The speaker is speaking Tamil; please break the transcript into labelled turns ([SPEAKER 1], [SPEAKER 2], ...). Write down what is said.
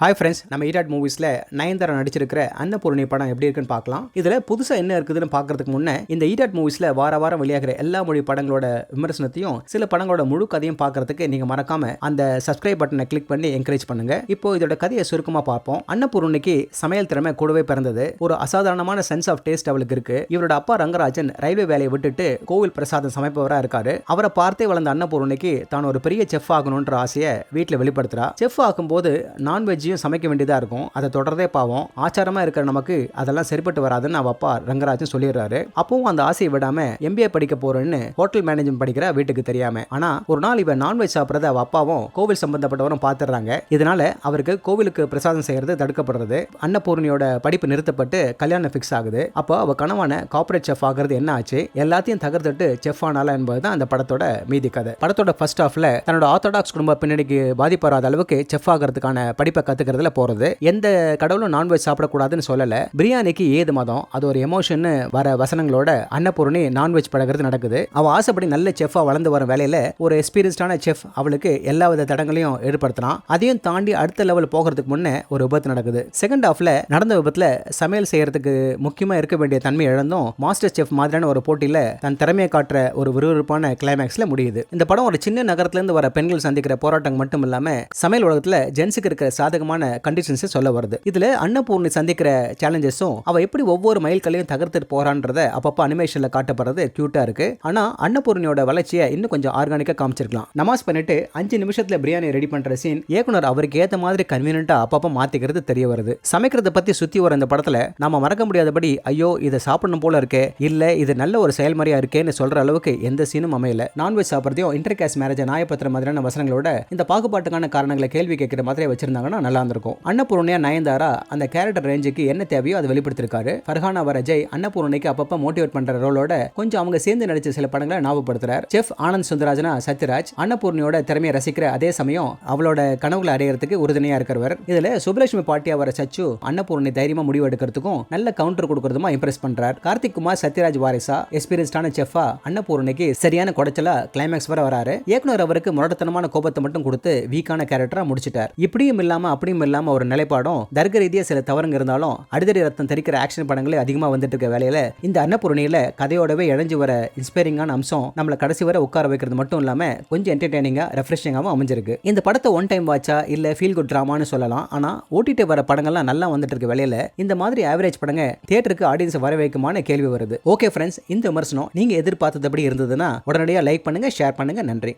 [SPEAKER 1] ஹாய் ஃப்ரெண்ட்ஸ், நம்ம ஈராட் மூவிஸில் நயன்தாரா நடிச்சிருக்கிற அன்னபூர்ணி படம் எப்படி இருக்குன்னு பார்க்கலாம். இதில் புதுசாக என்ன இருக்குதுன்னு பார்க்கறதுக்கு முன்னே இந்த ஈராட் மூவிஸில் வாரம் வெளியாகிற எல்லா மொழி படங்களோட விமர்சனத்தையும் சில படங்களோட முழு கதையும் பார்க்கறதுக்கு நீங்கள் மறக்காம அந்த சப்ஸ்கிரைப் பட்டனை கிளிக் பண்ணி என்கரேஜ் பண்ணுங்க. இப்போ இதோட கதையை சுருக்கமாக பார்ப்போம். அன்னபூர்ணிக்கு சமையல் திறமை கூடவே பிறந்தது. ஒரு அசாதாரணமான சென்ஸ் ஆஃப் டேஸ்ட் அவளுக்கு இருக்கு. இவரோட அப்பா ரங்கராஜன் ரயில்வே வேலையை விட்டுட்டு கோவில் பிரசாதம் சமைப்பவராக இருக்காரு. அவரை பார்த்தே வளர்ந்த அன்னபூர்ணிக்கு தான் ஒரு பெரிய செஃப் ஆகணுன்ற ஆசையை வீட்டில் வெளிப்படுத்துறா. செஃப் ஆகும்போது நான்வெஜ் சமைக்க வேண்டியதா இருக்கும். அதை தொடர்றதே பாவம். ஆச்சாரமா இருக்கிற நமக்கு அதெல்லாம் சரிப்பட்டு வராதுன்னு அவ அப்பா ரங்கராஜன் சொல்லிடுறாரு. அப்பவும் அந்த ஆசையை விடாம எம்பிஏ படிக்க போறேன்னு ஹோட்டல் மேனேஜ்மெண்ட் படிக்கிற வீட்டுக்கு தெரியாம. ஆனா ஒரு நாள் இவன் நான்வெஜ் சாப்பிட்றத அவ அப்பாவும் கோவில் சம்பந்தப்பட்டவரும் பார்த்துடுறாங்க. இதனால அவருக்கு கோவிலுக்கு பிரசாதம் செய்யறது தடுக்கப்படுறது. அன்னபூர்ணியோட படிப்பு நிறுத்தப்பட்டு கல்யாணம் ஃபிக்ஸ் ஆகுது. அப்போ அவ கனவான கார்பரேட் செஃப் ஆகிறது என்ன ஆச்சு, எல்லாத்தையும் தகர்த்துட்டு செஃப் ஆனால என்பதுதான் அந்த படத்தோட மீதி கதை. படத்தோட ஃபர்ஸ்ட் ஹாஃப்ல தன்னோட ஆர்த்தடாக்ஸ் குடும்ப பின்னணிக்கு பாதிப்பு வராத அளவுக்கு செஃப் ஆகிறதுக்கான படிப்பை கத்துக்கிறதுல போறது. எந்த கடவுளும் நான்வெஜ் சாப்பிடக்கூடாதுன்னு சொல்லல. பிரியாணிக்கு ஏது மதம், அது ஒரு எமோஷன் வர வசனங்களோட அன்னபூர்ணி நான்வெஜ் பழகிறது நடக்குது. அவ ஆசைப்படி நல்ல செஃபா வளர்ந்து வர வேலையில ஒரு எக்ஸ்பீரியன்ஸ்டான செஃப் அவளுக்கு எல்லா வித தடங்களையும் ஏற்படுத்தினான். அதையும் தாண்டி அடுத்த லெவல் போகிறதுக்கு முன்னே ஒரு விபத்து நடக்குது. செகண்ட் ஹாஃப்ல நடந்த விபத்துல சமையல் செய்யறதுக்கு முக்கியமா இருக்க வேண்டிய தன்மை இழந்தும் மாஸ்டர் செஃப் மாதிரியான ஒரு போட்டியில தன் திறமையை காட்டுற ஒரு விறுவிறுப்பான கிளைமேக்ஸ்ல முடியுது. இந்த படம் ஒரு சின்ன நகரத்துல இருந்து வர பெண்கள் சந்திக்கிற போராட்டம் மட்டும் இல்லாம சமையல் உலகத்துல ஜென்ஸுக்கு இருக்கிற சாதகமான கண்டிஷன்ஸ் சொல்ல வருது. இதுல அன்னபூர்ணி சந்திக்கிற சேலஞ்சஸும் அவ எப்படி ஒவ்வொரு மைல் கல்லையும் தகர்த்துட்டு போறான்றத அப்பப்ப அனிமேஷன்ல காட்டப்படுறது கியூட்டா இருக்கு. ஆனா அன்னபூர்ணியோட வளர்ச்சியை இன்னும் கொஞ்சம் ஆர்கானிக்கா காமிச்சிருக்கலாம். நமாஸ் பண்ணிட்டு 5 நிமிஷத்துல பிரியாணி ரெடி பண்ற சீன் இயக்குனர் அவருக்கு ஏத்த மாதிரி கன்வீனியன்ட்டா அப்பப்ப மாத்திக்கிறது தெரிய வருது. சமைக்கிறத பத்தி சுத்தி வர இந்த படத்துல நாம மறக்க முடியாதபடி ஐயோ இதை சாப்பிடணும் போல இருக்கே, இல்ல இது நல்ல ஒரு செயல்முறையா இருக்கேன்னு சொல்ற அளவுக்கு எந்த சீனும் அமையல. நான்வெஜ் சாப்பிட்றதையும் இன்டர்காஸ்ட் மேரேஜ் நியாயப்படுத்துற மாதிரியான வசனங்களோட இந்த பாகுபாட்டுக்கான காரணங்களை கேள்வி கேட்கிற மாதிரி வச்சிருந்தாங்கன்னா நல்லா இருந்திருக்கும். அன்னபூர்ணியா நயன்தாரா அந்த கேரக்டர் ரேஞ்சுக்கு என்ன தேவையோ அதை வெளிப்படுத்திருக்காரு. ஃபர்ஹானா வரஜய் அன்னபூர்ணிக்கு அப்பப்ப மோட்டிவேட் பண்ற ரோலோட கொஞ்சம் அவங்க சேர்ந்து நடிச்ச சில படங்களை ஞாபகப்படுத்துறார். செஃப் ஆனந்த் சுந்தராஜனா சத்யராஜ் அன்னபூர்ணியோட திறமையை ரசிக்கிற அதே சமயம் அவளோட கனவுகளை அடையறதுக்கு உறுதுணையா இருக்கிறவர். இதுல சுப்லட்சுமி பாட்டியா வர சச்சு அன்னபூர்ணி தைரியமா முடிவு எடுக்கிறதுக்கும் நல்ல கவுண்டர் கொடுக்கறதுமா இம்ப்ரெஸ் பண்றார். கார்த்திக் குமார் சத்யராஜ் வாரிசா எக்ஸ்பீரியன்ஸ்டான செஃபா அன்னபூர்ணிக்கு சரியான குடைச்சலா கிளைமேக்ஸ் வர வராரு. இயக்குனர் அவருக்கு முரட்டத்தனமான கோபத்தை மட்டும் கொடுத்து வீக்கான கேரக்டரா முடிச்சிட்டார். இப்படியும் இல்லாம அப்படியும் இல்லாம ஒரு நிலைப்பாடும் தர்க்க ரீதியா சில தவறுங்க இருந்தாலும் அடிதடி ரத்தம் தெரிக்கிற ஆக்ஷன் படங்களே அதிகமா வந்துட்டு இருக்க வேலையில இந்த அன்னபூர்ணியில கதையோடவே இழைஞ்சு வர இன்ஸ்பைரிங்கான அம்சம் நம்மள கடைசி வரை உட்கார வைக்கிறது மட்டும் இல்லாம கொஞ்சம் என்டர்டெய்னிங்கா ரெஃப்ரெஷிங்காவும் அமைஞ்சிருக்கு. இந்த படத்தை ஒன் டைம் வாட்சா இல்ல ஃபீல் குட் டிராமான்னு சொல்லலாம். ஆனா ஓடிடி வர படங்கள்லாம் நல்லா வந்துட்டு இருக்க வேலையில இந்த மாதிரி ஆவரேஜ் படங்க தியேட்டருக்கு ஆடியன்ஸ் வர வைக்குமான கேள்வி வருது. ஓகே ஃப்ரெண்ட்ஸ், இந்த விமர்சனம் நீங்க எதிர்பார்த்தபடி இருந்ததுன்னா உடனடியாக லைக் பண்ணுங்க, ஷேர் பண்ணுங்க. நன்றி.